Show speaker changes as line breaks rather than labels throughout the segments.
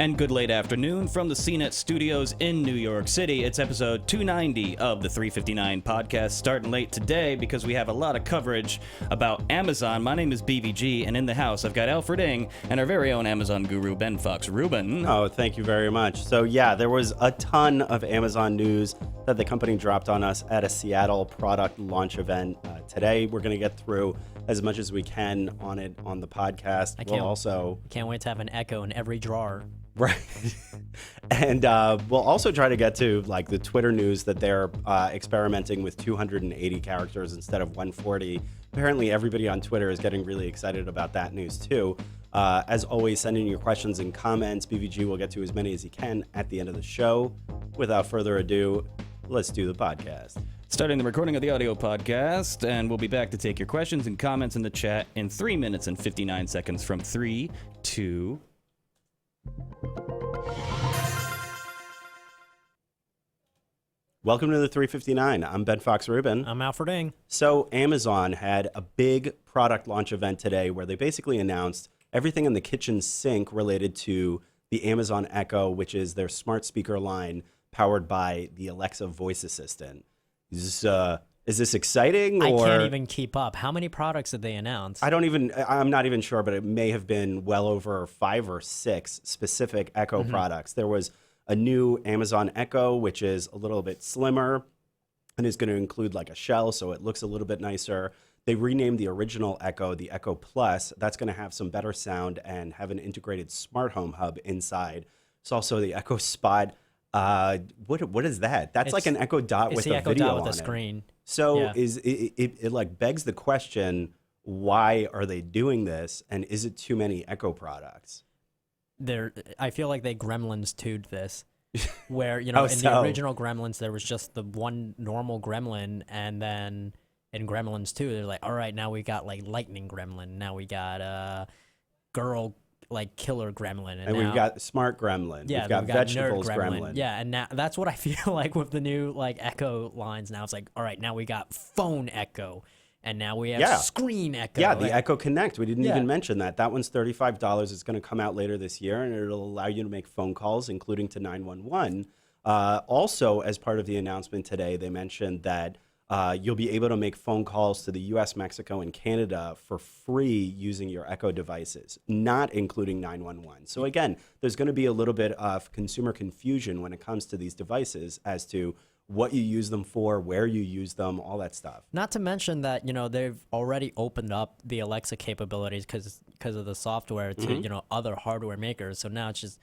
And good late afternoon from the CNET Studios in New York City. It's episode 290 of the 359 podcast, starting late today because we have a lot of coverage about Amazon. My name is BVG, and in the house I've got Alfred and our very own Amazon guru, Ben Fox. Rubin.
Oh, thank you very much. So yeah, there was a ton of Amazon news that the company dropped on us at a Seattle product launch event. Today we're going to get through as much as we can on it on the podcast.
I can't wait to have an echo in every drawer.
Right. And we'll also try to get to like the Twitter news that they're experimenting with 280 characters instead of 140. Apparently everybody on Twitter is getting really excited about that news too. As always, send in your questions and comments. BVG will get to as many as he can at the end of the show. Without further ado, let's do the podcast.
Starting the recording of the audio podcast, and we'll be back to take your questions and comments in the chat in 3 minutes and 59 seconds from 3, 2...
Welcome to the 359. I'm Ben Fox Rubin.
I'm Alfred.
So Amazon had a big product launch event today where they basically announced everything in the kitchen sink related to the Amazon Echo, which is their smart speaker line powered by the Alexa voice assistant. Is this exciting?
I can't even keep up. How many products did they announce?
I'm not even sure, but it may have been well over 5 or 6 specific Echo products. There was a new Amazon Echo, which is a little bit slimmer and is going to include like a shell, so it looks a little bit nicer. They renamed the original Echo, the Echo Plus. That's going to have some better sound and have an integrated smart home hub inside. It's also the Echo Spot. What is that? That's like an Echo Dot with a video on it.
It's the Echo Dot with a screen.
So yeah. It like begs the question, why are they doing this? And is it too many Echo products?
I feel like they Gremlins 2'd this, where, in the original Gremlins, there was just the one normal gremlin, and then in Gremlins 2, they're like, all right, now we got like lightning gremlin, now we got girl like killer gremlin, and
we've got smart gremlin,
yeah,
we've got vegetables
nerd
gremlin.
Yeah, and now that's what I feel like with the new like Echo lines. Now it's like, all right, now we got phone Echo. And now we have screen Echo.
Yeah, the Echo Connect. We didn't even mention that. That one's $35. It's going to come out later this year, and it'll allow you to make phone calls, including to 911. Also, as part of the announcement today, they mentioned that you'll be able to make phone calls to the U.S., Mexico, and Canada for free using your Echo devices, not including 911. So again, there's going to be a little bit of consumer confusion when it comes to these devices as to what you use them for, where you use them, all that stuff.
Not to mention that, they've already opened up the Alexa capabilities because of the software to, other hardware makers. So now it's just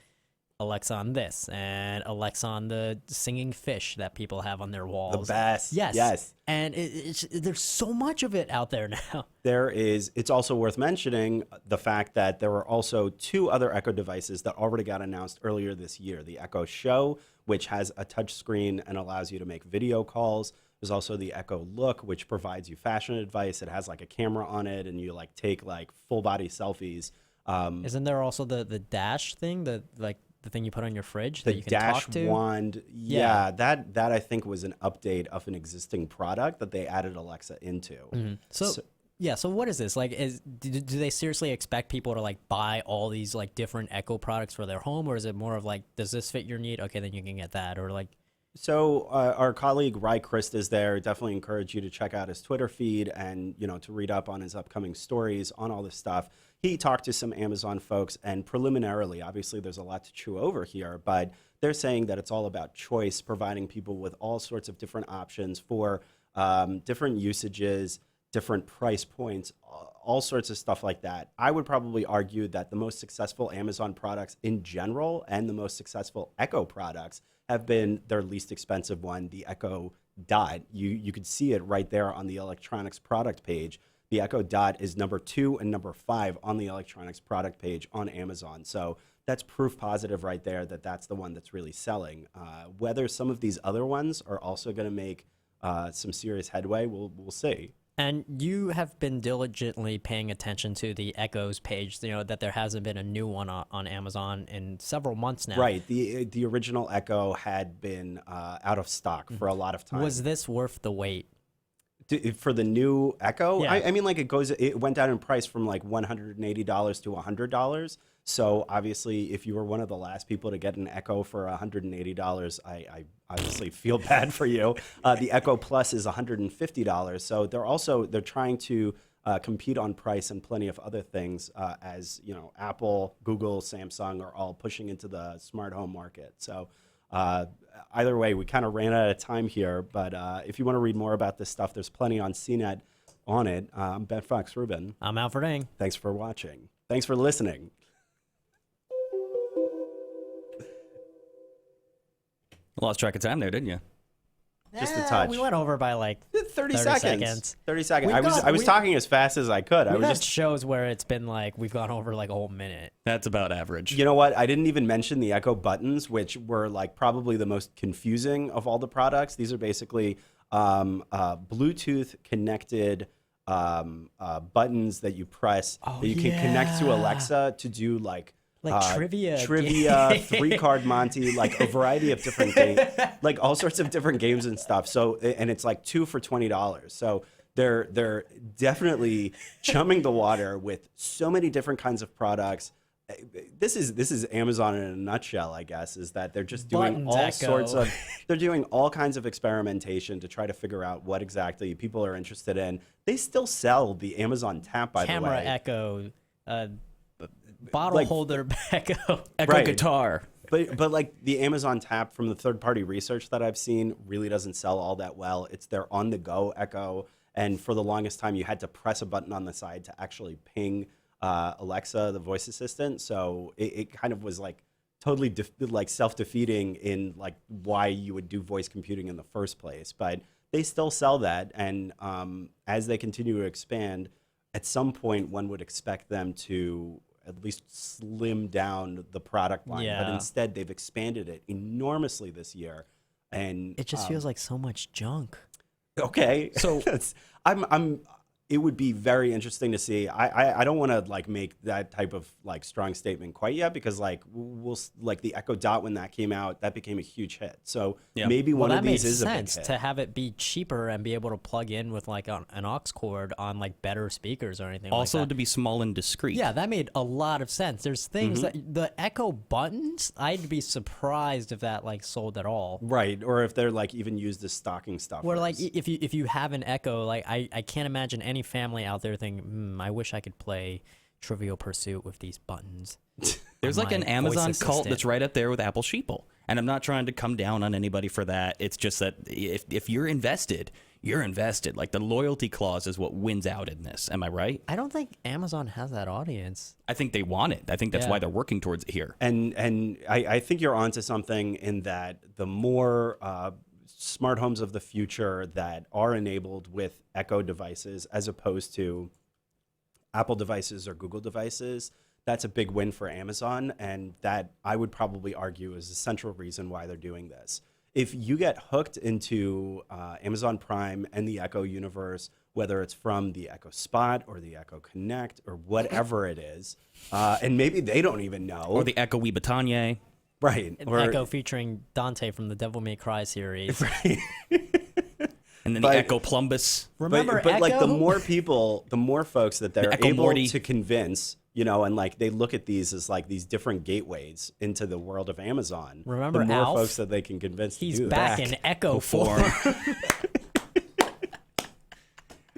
Alexa on this and Alexa on the singing fish that people have on their walls.
The best.
Yes. And there's so much of it out there now.
There is. It's also worth mentioning the fact that there were also 2 other Echo devices that already got announced earlier this year. The Echo Show, which has a touch screen and allows you to make video calls. There's also the Echo Look, which provides you fashion advice. It has like a camera on it, and you like take like full body selfies.
Isn't there also the Dash thing, the thing you put on your fridge
that
you can
Dash
talk to?
Wand, yeah, that I think was an update of an existing product that they added Alexa into.
Mm-hmm. So what is this? Like, do they seriously expect people to like buy all these like different Echo products for their home, or is it more of like, does this fit your need? Okay, then you can get that, or like.
So our colleague Ry Christ is there. Definitely encourage you to check out his Twitter feed and to read up on his upcoming stories on all this stuff. He talked to some Amazon folks, and preliminarily, obviously there's a lot to chew over here, but they're saying that it's all about choice, providing people with all sorts of different options for different usages, different price points, all sorts of stuff like that. I would probably argue that the most successful Amazon products in general and the most successful Echo products have been their least expensive one, the Echo Dot. You could see it right there on the electronics product page. The Echo Dot is number 2 and number 5 on the electronics product page on Amazon. So that's proof positive right there that that's the one that's really selling. Whether some of these other ones are also going to make some serious headway, we'll see.
And you have been diligently paying attention to the Echoes page, that there hasn't been a new one on Amazon in several months now.
Right. The original Echo had been out of stock for a lot of time.
Was this worth the wait?
For the new Echo,
Yeah.
I mean, like it went down in price from like $180 to $100. So obviously, if you were one of the last people to get an Echo for $180, I obviously feel bad for you. The Echo Plus is $150. So they're trying to compete on price and plenty of other things, as you know, Apple, Google, Samsung are all pushing into the smart home market. So either way, we kind of ran out of time here, but if you want to read more about this stuff, there's plenty on CNET on it. I'm Ben Fox Rubin.
I'm Alfred.
Thanks for watching. Thanks for listening.
Lost track of time there, didn't you?
Just a touch.
We went over by like
30 seconds. 30 seconds.
We've
I was talking as fast as I could.
We've had shows where it's been like we've gone over like a whole minute.
That's about average.
You know what? I didn't even mention the Echo buttons, which were like probably the most confusing of all the products. These are basically Bluetooth connected buttons that you press that you can connect to Alexa to do like
trivia,
3-card Monty, like a variety of different games, like all sorts of different games and stuff. So, and it's like 2 for $20. So they're definitely chumming the water with so many different kinds of products. This is Amazon in a nutshell, I guess, is that they're just doing they're doing all kinds of experimentation to try to figure out what exactly people are interested in. They still sell the Amazon Tap, by the way.
Camera Echo, bottle holder Echo,
Echo guitar.
But like the Amazon Tap, from the third-party research that I've seen, really doesn't sell all that well. It's their on-the-go Echo, and for the longest time, you had to press a button on the side to actually ping Alexa, the voice assistant. So it kind of was like totally like self-defeating in like why you would do voice computing in the first place. But they still sell that, and as they continue to expand, at some point one would expect them to at least slim down the product line.
Yeah.
But instead, they've expanded it enormously this year, and
it just feels like so much junk.
Okay, so it would be very interesting to see. I don't want to like make that type of like strong statement quite yet, because like we'll like the Echo Dot, when that came out, that became a huge hit. So maybe one of these is a big hit.
To have it be cheaper and be able to plug in with like an aux cord on like better speakers or anything.
Also
like that.
To be small and discreet.
Yeah, that made a lot of sense. There's things that the Echo buttons, I'd be surprised if that like sold at all.
Right, or if they're like even used as stocking stuffers.
Where like if you have an Echo, like I can't imagine any family out there thinking, I wish I could play Trivial Pursuit with these buttons.
There's like an Amazon cult that's right up there with Apple Sheeple. And I'm not trying to come down on anybody for that. It's just that if you're invested, you're invested. Like the loyalty clause is what wins out in this. Am I right?
I don't think Amazon has that audience.
I think they want it. I think that's why they're working towards it here.
And I think you're onto something in that the more smart homes of the future that are enabled with Echo devices as opposed to Apple devices or Google devices, that's a big win for Amazon, and that I would probably argue is the central reason why they're doing this. If you get hooked into Amazon Prime and the Echo universe, whether it's from the Echo Spot or the Echo Connect or whatever it is, and maybe they don't even know.
Or the Echo Webatanye.
Right.
Or Echo featuring Dante from the Devil May Cry series.
Right.
And then the Echo Plumbus.
Remember
but
Echo?
like the more people, the more folks that they're
Echo
able
Morty.
to convince, you know, and like they look at these as like these different gateways into the world of Amazon.
Remember
the more
Alf?
folks that they can convince
He's
to do
back
that.
in Echo form.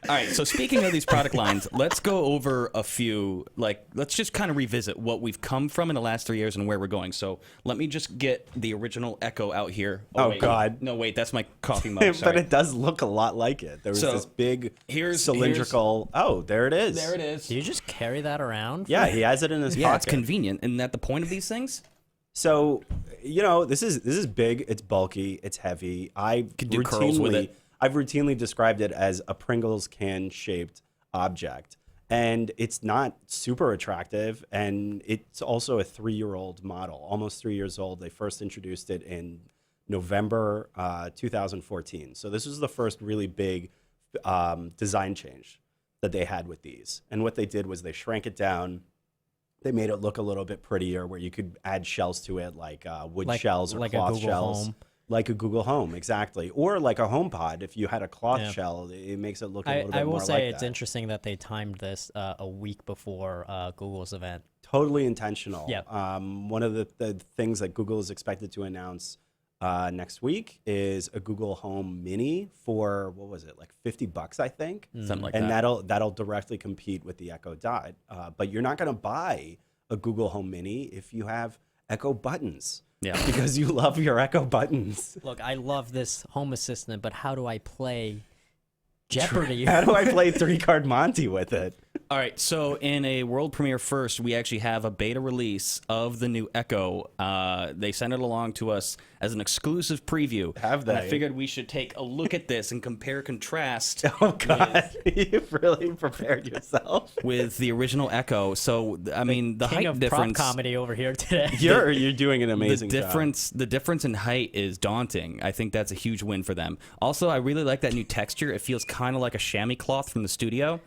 All right, so speaking of these product lines, let's go over a few, let's just kind of revisit what we've come from in the last 3 years and where we're going. So let me just get the original Echo out here.
Oh,
wait.
God.
No, wait, that's my coffee mug. Sorry.
But it does look a lot like it. There was this big cylindrical. Oh, there it is.
There it is.
Do you just carry that around?
Yeah, he has it in his pocket.
Yeah, it's convenient. Isn't that the point of these things?
So, you know, this is big. It's bulky. It's heavy.
Could do curls with it.
I've routinely described it as a Pringles can-shaped object. And it's not super attractive, and it's also a 3-year-old model, almost 3 years old. They first introduced it in November 2014. So this was the first really big design change that they had with these. And what they did was they shrank it down. They made it look a little bit prettier, where you could add shells to it, like wood shells or
like
cloth
a Google
shells.
Home.
Like a Google Home, exactly. Or like a HomePod. If you had a cloth shell, it makes it look a little bit more like that.
I will say it's interesting that they timed this a week before Google's event.
Totally intentional.
Yeah.
One of the things that Google is expected to announce next week is a Google Home Mini for, what was it, like $50, I think?
Something like
and
that.
And that'll directly compete with the Echo Dot. But you're not going to buy a Google Home Mini if you have Echo buttons.
Yeah.
Because you love your Echo buttons.
Look, I love this Home Assistant, but how do I play Jeopardy?
How do I play 3-card Monty with it?
All right, so in a world premiere first, we actually have a beta release of the new Echo. They sent it along to us as an exclusive preview.
Have they?
And I figured we should take a look at this and compare contrast.
Oh, God. You've really prepared yourself.
With the original Echo. So, I mean, the
King
height
of
difference.
prop comedy over here today.
You're doing an amazing job.
The difference in height is daunting. I think that's a huge win for them. Also, I really like that new texture. It feels kind of like a chamois cloth from the studio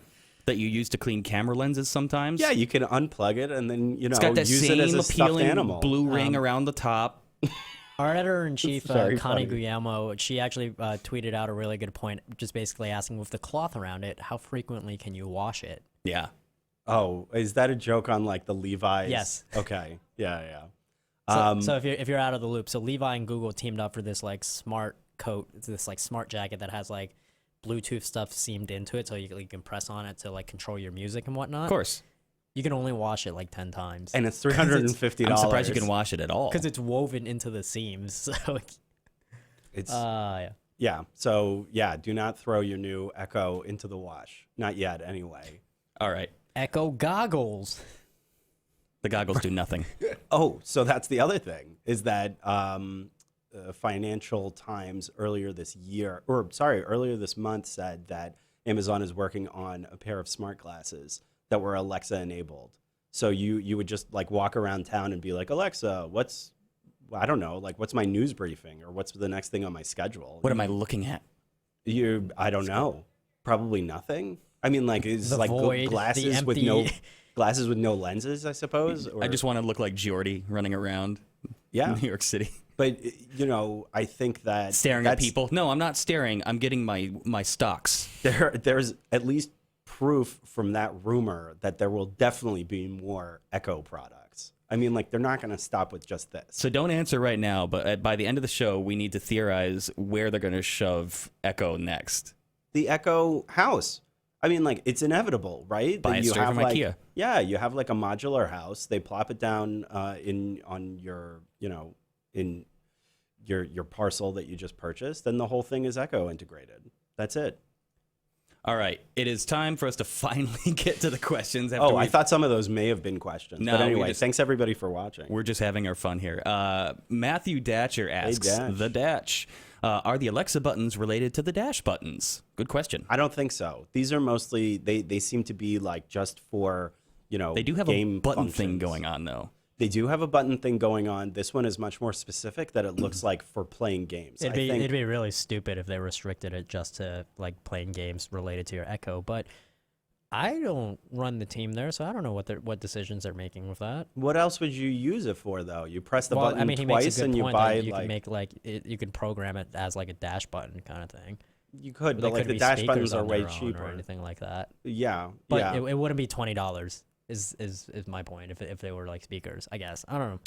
that you use to clean camera lenses sometimes.
Yeah, you can unplug it and then,
It's got that
use
same
it as a stuffed
appealing
animal.
blue ring around the top.
Our editor-in-chief,
Very
Connie
funny.
Guillermo, she actually tweeted out a really good point, just basically asking, with the cloth around it, how frequently can you wash it?
Yeah.
Oh, is that a joke on like the Levi's?
Yes.
Okay. Yeah.
So if you're out of the loop, so Levi and Google teamed up for this like smart coat, this like smart jacket that has like Bluetooth stuff seamed into it, so you can press on it to like control your music and whatnot.
Of course.
You can only wash it like 10 times.
And it's $350.
I'm surprised you can wash it at all.
Because it's woven into the seams. So
It's
yeah.
yeah. So yeah, do not throw your new Echo into the wash. Not yet, anyway.
All right.
Echo goggles.
The goggles do nothing.
Oh, so that's the other thing is that Financial Times earlier this month said that Amazon is working on a pair of smart glasses that were Alexa enabled. So you would just like walk around town and be like, Alexa, what's my news briefing, or what's the next thing on my schedule?
What am I looking at?
I don't know. Probably nothing. I mean, like it's
The
like
void, the
glasses with no lenses, I suppose. Or,
I just want to look like Geordie running around
yeah.
New York City.
But I think that
Staring at people. No, I'm not staring. I'm getting my stocks.
There's at least proof from that rumor that there will definitely be more Echo products. I mean, like, they're not going to stop with just this.
So don't answer right now, but by the end of the show, we need to theorize where they're going to shove Echo next.
The Echo house. I mean, like, it's inevitable, right?
Buy
That
it
you
straight
have
from
like,
IKEA.
Yeah, you have like a modular house. They plop it down in your parcel that you just purchased, and the whole thing is Echo integrated. That's it.
All right. It is time for us to finally get to the questions.
I thought some of those may have been questions.
No,
but anyway, thanks everybody for watching.
We're just having our fun here. Matthew Datcher asks,
Dash.
The Datch, are the Alexa buttons related to the Dash buttons? Good question.
I don't think so. These are mostly, they seem to be like just for,
They do have
game
a button
functions.
thing going on, though.
They do have a button thing going on. This one is much more specific that it looks like for playing games.
It'd be really stupid if they restricted it just to like playing games related to your Echo. But I don't run the team there, so I don't know what decisions they're making with that.
What else would you use it for, though? You press the button
I mean, he
twice
makes a good
and you
point
buy
that you
like...
can make like you can program it as like a dash button kind of thing.
You could,
They
but like
could
the
be
dash
speakers
buttons are
on
way
their own
cheaper.
or anything like that.
Yeah,
But
yeah.
it wouldn't be $20. Is my point if they were like speakers? I guess I don't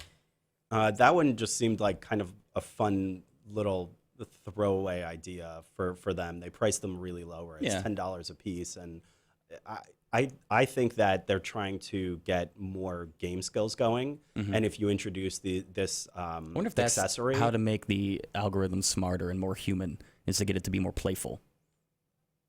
know.
That one just seemed like kind of a fun little throwaway idea for them. They priced them really low, where it's $10 a piece, and I think that they're trying to get more game skills going. And if you introduce this
I wonder if that's
accessory,
how to make the algorithm smarter and more human, is to get it to be more playful.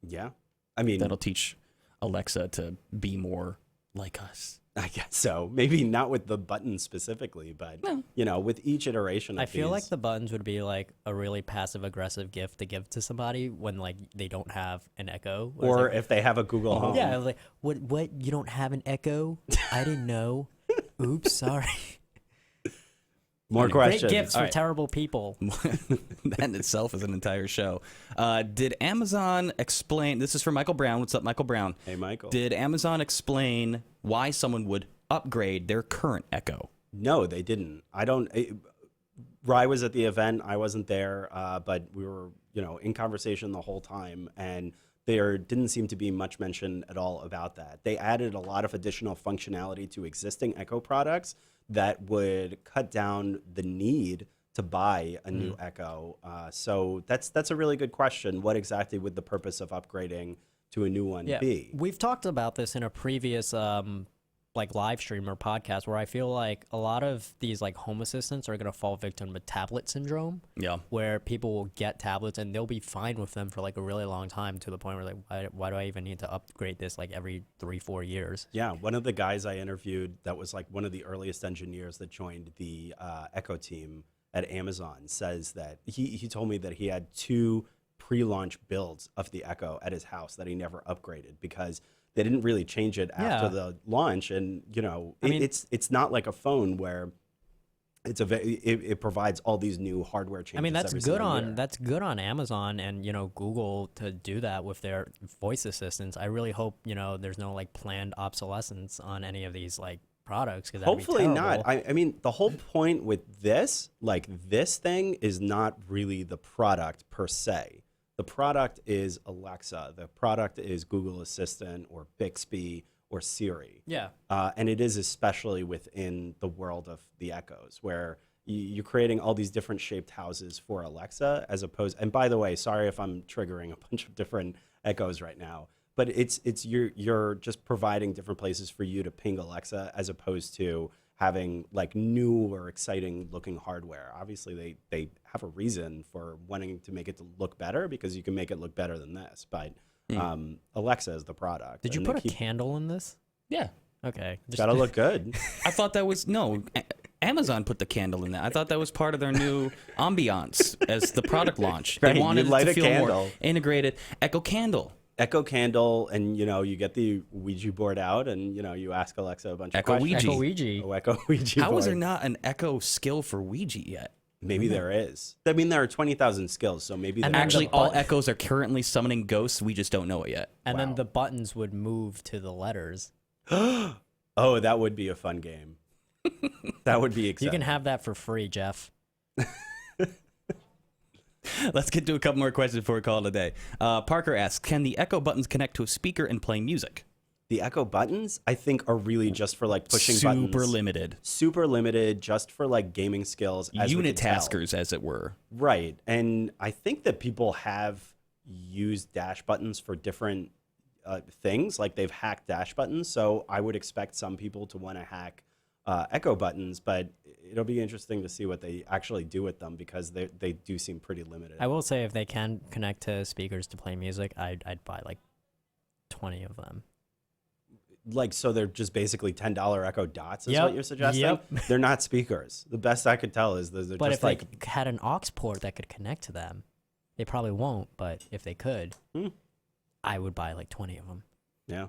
yeah, I mean
That'll teach Alexa to be more like us.
I guess so. Maybe not with the button specifically, but with each iteration.
I feel like the buttons would be like a really passive aggressive gift to give to somebody when like they don't have an Echo,
or
like,
if they have a Google Home.
yeah, like what you don't have an Echo? I didn't know. Oops, sorry.
More
Great
questions.
gifts for
All right.
terrible people.
That in itself is an entire show. Did Amazon explain? This is for Michael Brown. What's up, Michael Brown?
Hey, Michael.
Did Amazon explain why someone would upgrade their current Echo?
No, they didn't. I don't. Rye was at the event. I wasn't there, but we were, in conversation the whole time, and there didn't seem to be much mention at all about that. They added a lot of additional functionality to existing Echo products that would cut down the need to buy a new Echo. So that's a really good question. What exactly would the purpose of upgrading to a new one be?
We've talked about this in a previous live stream or podcast where I feel like a lot of these home assistants are going to fall victim to tablet syndrome.
Yeah.
Where people will get tablets and they'll be fine with them for a really long time, to the point where why do I even need to upgrade this every 3-4 years?
Yeah. One of the guys I interviewed that was one of the earliest engineers that joined the Echo team at Amazon says that he told me that he had 2 pre-launch builds of the Echo at his house that he never upgraded because they didn't really change it after the launch. And, it's not like a phone where it provides all these new hardware changes.
I mean, that's good on Amazon and, Google to do that with their voice assistants. I really hope, there's no planned obsolescence on any of these products. Cause
hopefully not. I mean, the whole point with this, this thing is not really the product per se. The product is Alexa. The product is Google Assistant or Bixby or Siri.
Yeah.
And it is especially within the world of the Echoes, where you're creating all these different shaped houses for Alexa, as opposed. And by the way, sorry if I'm triggering a bunch of different Echoes right now, but you're just providing different places for you to ping Alexa, as opposed to having new or exciting looking hardware. Obviously they have a reason for wanting to make it to look better, because you can make it look better than this, but Alexa is the product.
Did you put a candle in this?
Yeah.
Okay.
Gotta look good.
I thought that was Amazon put the candle in that. I thought that was part of their new ambiance as the product launch.
Right,
They wanted
light
it to
a
feel
candle.
more integrated. Echo Candle.
Echo Candle, and you get the Ouija board out, and you ask Alexa a bunch of
Echo
questions.
Ouija.
Echo Ouija
How
board.
is there not an Echo skill for Ouija yet?
Maybe there is. I mean, there are 20,000 skills, so maybe.
And
there
Actually,
is.
all Echoes are currently summoning ghosts. We just don't know it yet.
And
Wow.
then the buttons would move to the letters.
Oh, that would be a fun game. That would be exciting.
You can have that for free, Jeff.
Let's get to a couple more questions before we call it a day. Parker asks, can the Echo buttons connect to a speaker and play music?
The Echo buttons, I think, are really just for pushing buttons.
Super limited.
Super limited, just for gaming skills. As we can tell.
Unitaskers, as it were.
Right. And I think that people have used dash buttons for different things. They've hacked dash buttons. So I would expect some people to want to hack Echo buttons, but it'll be interesting to see what they actually do with them, because they do seem pretty limited.
I will say, if they can connect to speakers to play music, I'd buy 20 of them.
So they're just basically $10 Echo Dots is
Yep.
what you're suggesting?
Yep.
They're not speakers. The best I could tell is they're
But
just
if they had an aux port that could connect to them, they probably won't, but if they could, I would buy 20 of them.
Yeah.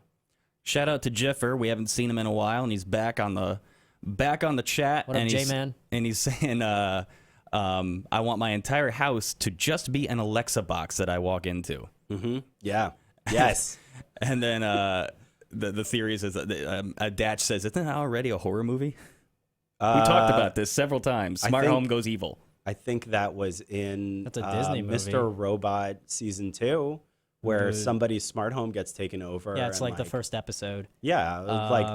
Shout out to Jiffer. We haven't seen him in a while, and he's back on the chat.
What up,
and
J-Man?
And he's saying, I want my entire house to just be an Alexa box that I walk into.
Mm-hmm. Yeah. Yes.
And then the theory is that Datch says, isn't that already a horror movie? We talked about this several times. Smart Home Goes Evil.
I think that was in
That's a Disney movie.
Mr. Robot Season 2, where somebody's smart home gets taken over.
Yeah, it's
and,
the first episode.
Yeah,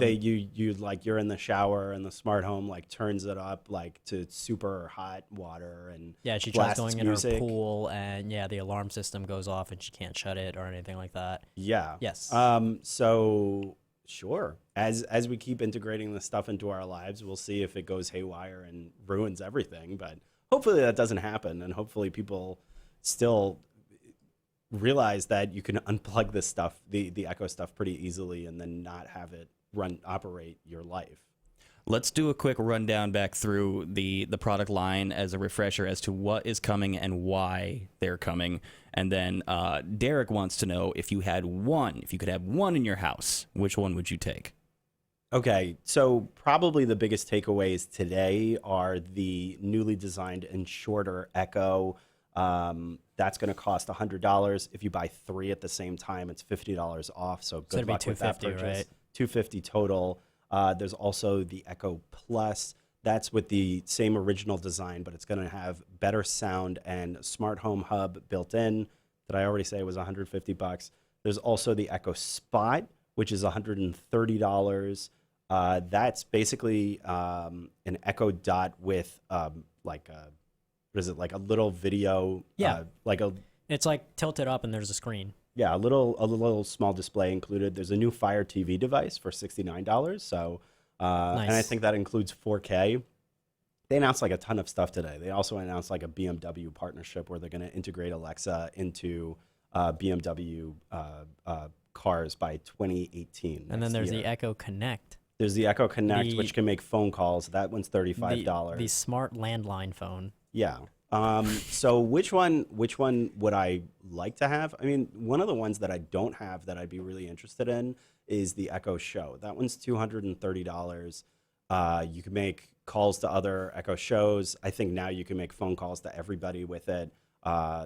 you're in the shower and the smart home turns it up to super hot water, and
Yeah, she tries
blasts
going in
music.
her pool, and the alarm system goes off, and she can't shut it or anything like that.
Yeah.
Yes.
So sure, as we keep integrating this stuff into our lives, we'll see if it goes haywire and ruins everything. But hopefully that doesn't happen, and hopefully people still realize that you can unplug this stuff, the Echo stuff, pretty easily, and then not have it operate your life.
Let's do a quick rundown back through the product line as a refresher as to what is coming and why they're coming. And then Derek wants to know, if you could have one in your house, which one would you take?
Okay, so probably the biggest takeaways today are the newly designed and shorter Echo. That's going to cost $100. If you buy 3 at the same time, it's $50 off. So good luck with that purchase.
Right?
$250 total. There's also the Echo Plus. That's with the same original design, but it's going to have better sound and a smart home hub built in. Did I already say it was $150? There's also the Echo Spot, which is $130. That's basically an Echo Dot with like a, what is it, like a little video?
Yeah.
Like a.
It's like tilted up and there's a screen.
Yeah, a little small display included. There's a new Fire TV device for $69. So,
Nice.
and I think that includes 4K. They announced like a ton of stuff today. They also announced like a BMW partnership where they're going to integrate Alexa into BMW cars by 2018.
And then there's the Echo Connect.
There's the Echo Connect, which can make phone calls. That one's $35.
The smart landline phone.
Yeah. So which one would I like to have? I mean, one of the ones that I don't have that I'd be really interested in is the Echo Show. That one's $230. You can make calls to other Echo Shows. I think now you can make phone calls to everybody with it.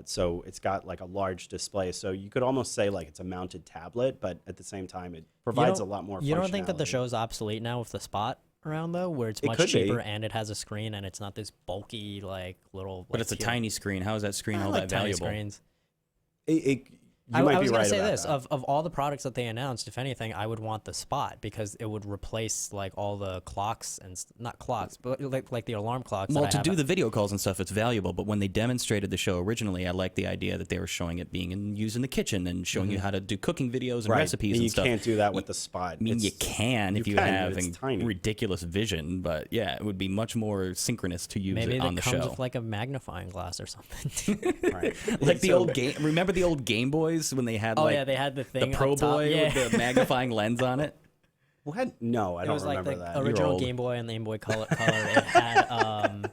So it's got like a large display. So you could almost say like it's a mounted tablet, but at the same time, it provides a lot more functionality.
You don't think that the show's obsolete now with the Spot around though, where it's much cheaper and it has a screen and it's not this bulky like little.
But it's a tiny screen. How is that screen all that
tiny
valuable?
Screens.
You might
I
be
was
right
gonna say
about
this
that.
of all the products that they announced, if anything, I would want the Spot because it would replace like all the clocks and not clocks, but like the alarm clocks.
Well,
that I
to
have
do the video calls and stuff, it's valuable. But when they demonstrated the show originally, I liked the idea that they were showing it being used in the kitchen and showing you how to do cooking videos and recipes and stuff.
You can't do that with the Spot.
I mean, you can if you have
tiny.
ridiculous vision, but yeah, it would be much more synchronous to use
Maybe
it on the
comes
show.
with like a magnifying glass or something.
Right.
Like the old game. Remember the old Game Boys when they had like
yeah, they had the thing
the Pro
up top.
Boy
Yeah.
with the magnifying lens on it.
What? No, I
It
don't
was like
remember
the
that.
You're
original
old.
Game Boy and the Game Boy Color. It had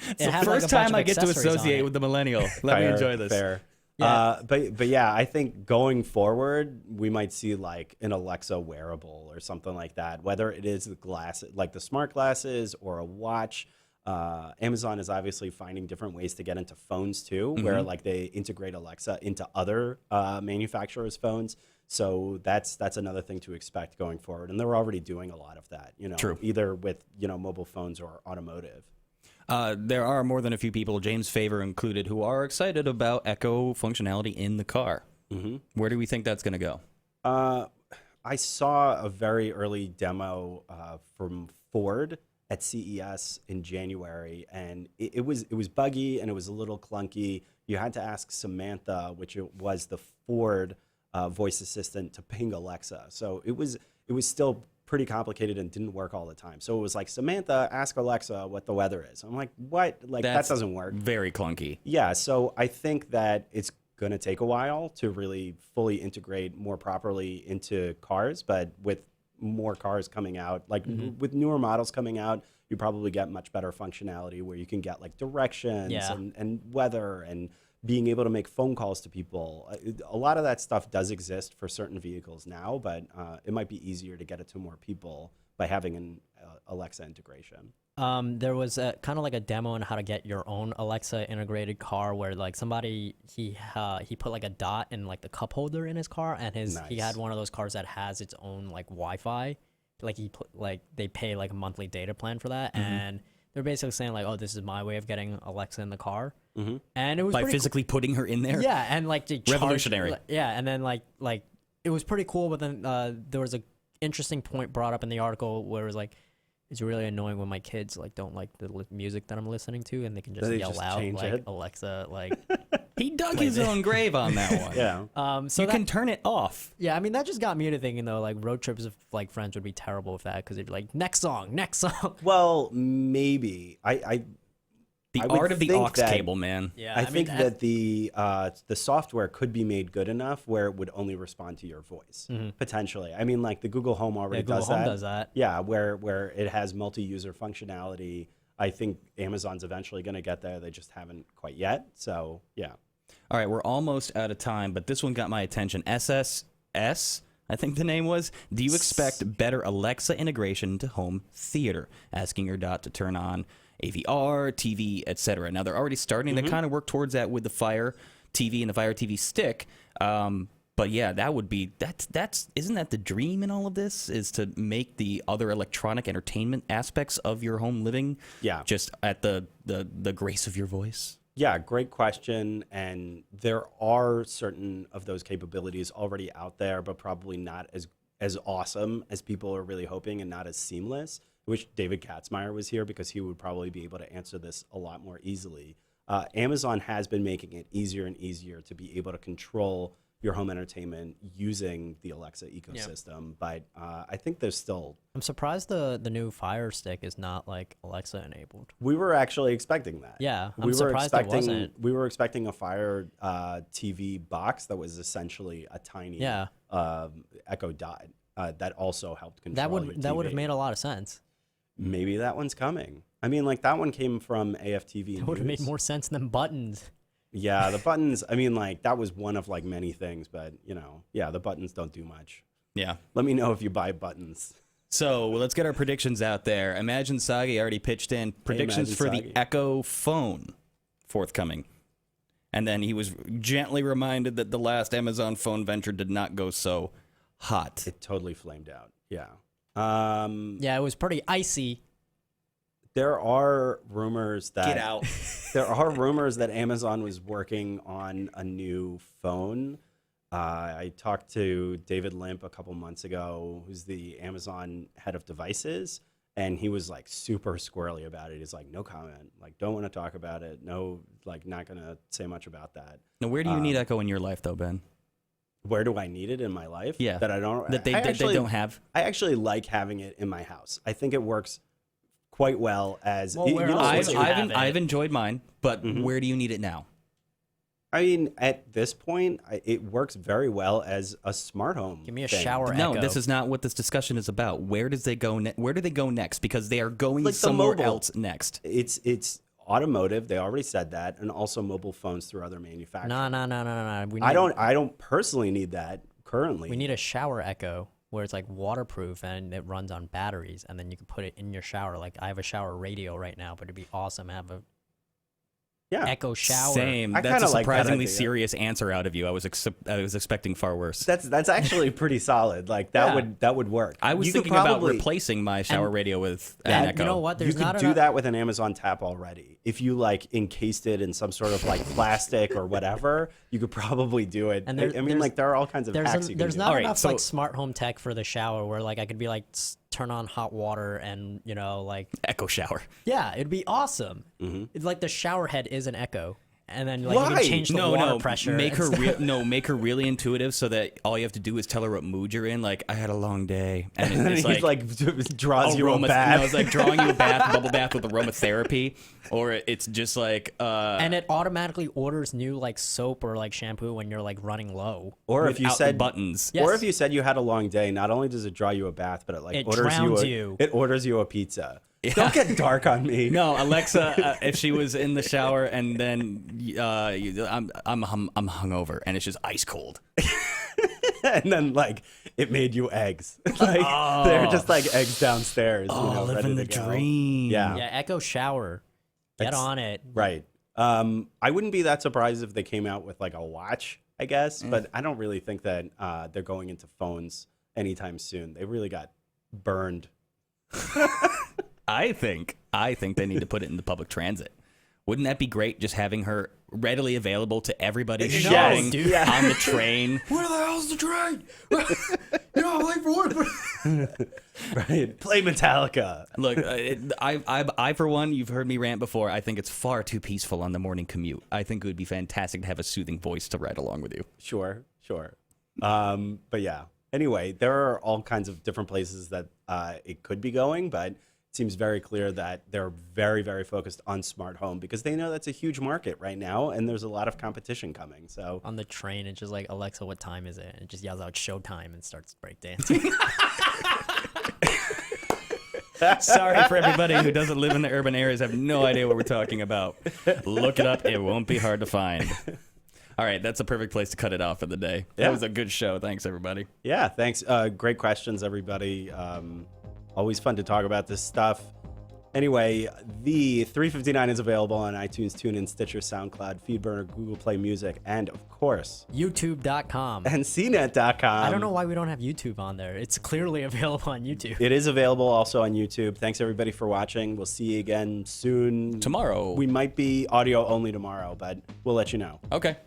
It's the first time I get to associate with the millennial. Let me enjoy this.
Fair.
Yeah.
But yeah, I think going forward, we might see like an Alexa wearable or something like that. Whether it is the glass, like the smart glasses, or a watch. Amazon is obviously finding different ways to get into phones too, where like they integrate Alexa into other manufacturers' phones. So that's another thing to expect going forward, and they're already doing a lot of that.
True.
Either with mobile phones or automotive.
There are more than a few people, James Favor included, who are excited about Echo functionality in the car. Where do we think that's going to go?
I saw a very early demo from Ford at CES in January, and it was buggy and it was a little clunky. You had to ask Samantha, which was the Ford voice assistant, to ping Alexa. So it was still pretty complicated and didn't work all the time. So it was like, Samantha, ask Alexa what the weather is. I'm like, what? Like that doesn't work.
Very clunky.
Yeah. So I think that it's going to take a while to really fully integrate more properly into cars, but with more cars coming out, like with newer models coming out, you probably get much better functionality where you can get like directions and weather and being able to make phone calls to people. A lot of that stuff does exist for certain vehicles now, but it might be easier to get it to more people by having an Alexa integration.
There was kind of like a demo on how to get your own Alexa integrated car, where like somebody he put like a dot in like the cup holder in his car, and he had one of those cars that has its own like Wi-Fi. Like they pay like a monthly data plan for that, and they're basically saying like, oh, this is my way of getting Alexa in the car, and it was
By physically putting her in there.
Yeah, and like
revolutionary.
Yeah, and then like it was pretty cool, but then there was a interesting point brought up in the article where it was like, it's really annoying when my kids like don't like the music that I'm listening to, and they can just yell out like Alexa, like
he dug his own grave on that one.
Yeah.
So
you can turn it off.
Yeah, I mean that just got me to thinking though, like road trips with like friends would be terrible with that, because they'd be like, next song.
Well, maybe
The
I would
art of the
think
aux
that-
cable, man.
Yeah,
I think that the software could be made good enough where it would only respond to your voice, potentially. I mean, like the Google Home already
Google
does
Home
that.
does that.
Yeah, where it has multi-user functionality. I think Amazon's eventually going to get there. They just haven't quite yet. So, yeah.
All right, we're almost out of time, but this one got my attention. SSS, I think the name was. Do you expect better Alexa integration to home theater? Asking your dot to turn on AVR, TV, etc. Now, they're already starting to kind of work towards that with the Fire TV and the Fire TV Stick. But But yeah, that would be that's isn't that the dream in all of this, is to make the other electronic entertainment aspects of your home living just at the grace of your voice?
Yeah, great question. And there are certain of those capabilities already out there, but probably not as awesome as people are really hoping, and not as seamless. I wish David Katzmeyer was here, because he would probably be able to answer this a lot more easily. Amazon has been making it easier and easier to be able to control your home entertainment using the Alexa ecosystem. But I think there's still...
I'm surprised the new Fire Stick is not like Alexa enabled.
We were actually expecting that.
Yeah, I'm surprised it wasn't.
We were expecting a Fire TV box that was essentially a tiny Echo Dot that also helped control your TV.
That would have made a lot of sense.
Maybe that one's coming. I mean, like, that one came from AFTV.
It would have made more sense than buttons.
Yeah, the buttons, I mean, like, that was one of, like, many things, but, you know, yeah, the buttons don't do much.
Yeah.
Let me know if you buy buttons.
So let's get our predictions out there. Imagine Sagi already pitched in predictions for the Echo phone forthcoming. And then he was gently reminded that the last Amazon phone venture did not go so hot.
It totally flamed out, yeah.
Yeah, it was pretty icy.
There are rumors that...
Get out.
There are rumors that Amazon was working on a new phone. I talked to David Limp a couple months ago, who's the Amazon head of devices, and he was like super squirrely about it. He's like, no comment, like, don't want to talk about it. No, like, not going to say much about that.
Now, where do you need Echo in your life, though, Ben?
Where do I need it in my life?
Yeah.
That I don't...
That they don't have?
I actually like having it in my house. I think it works quite well as...
I've enjoyed mine, but where do you need it now?
I mean, at this point, it works very well as a smart home.
Give me a shower
No,
Echo.
this is not what this discussion is about. Where does they go? Where do they go next? Because they are going somewhere else next.
It's automotive. They already said that, and also mobile phones through other manufacturers.
No.
I don't personally need that currently.
We need a shower Echo where it's like waterproof and it runs on batteries, and then you can put it in your shower. Like, I have a shower radio right now, but it'd be awesome to have a Echo shower.
Same. That's a surprisingly serious answer out of you. I was expecting far worse.
That's actually pretty solid. Like, that would work.
I was thinking about replacing my shower radio with an Echo.
You know what?
You could do that with an Amazon Tap already. If you like encased it in some sort of like plastic or whatever, you could probably do it.
And
I mean, like, there are all kinds of hacks you can
There's
do.
not enough like smart home tech for the shower where like I could be like turn on hot water and, you know, like
Echo shower.
Yeah, it'd be awesome. It's like the shower head is an Echo. And then like you can change the water pressure.
Make her really intuitive so that all you have to do is tell her what mood you're in. Like, I had a long day, and it's like
draws you a bath.
No, it's like drawing you a bath, bubble bath with aromatherapy, or it's just like
and it automatically orders new like soap or like shampoo when you're like running low.
Or if you said
buttons,
or if you said you had a long day, not only does it draw you a bath, but it orders you a pizza. Yeah. Don't get dark on me.
No, Alexa, if she was in the shower and then I'm hungover and it's just ice cold.
And then like it made you eggs. Like they're just like eggs downstairs.
Living the dream.
Yeah.
Yeah, Echo shower. Get on it.
Right. I wouldn't be that surprised if they came out with like a watch, I guess, but I don't really think that they're going into phones anytime soon. They really got burned.
I think they need to put it in the public transit. Wouldn't that be great? Just having her readily available to everybody shouting on the train.
Where the hell's the train? I'm late for work.
Right. Play Metallica.
Look, I for one, you've heard me rant before. I think it's far too peaceful on the morning commute. I think it would be fantastic to have a soothing voice to ride along with you.
Sure. But yeah. Anyway, there are all kinds of different places that it could be going, but it seems very clear that they're very, very focused on smart home because they know that's a huge market right now, and there's a lot of competition coming. So
on the train, it's just like, Alexa, what time is it? And it just yells out showtime and starts breakdancing.
Sorry for everybody who doesn't live in the urban areas, have no idea what we're talking about. Look it up. It won't be hard to find. All right, that's a perfect place to cut it off for the day. That was a good show. Thanks, everybody.
Yeah, thanks. Great questions, everybody. Always fun to talk about this stuff. Anyway, the 359 is available on iTunes, TuneIn, Stitcher, SoundCloud, Feedburner, Google Play Music, and of course,
YouTube.com.
and CNET.com.
I don't know why we don't have YouTube on there. It's clearly available on YouTube.
It is available also on YouTube. Thanks everybody for watching. We'll see you again soon.
Tomorrow.
We might be audio only tomorrow, but we'll let you know.
Okay.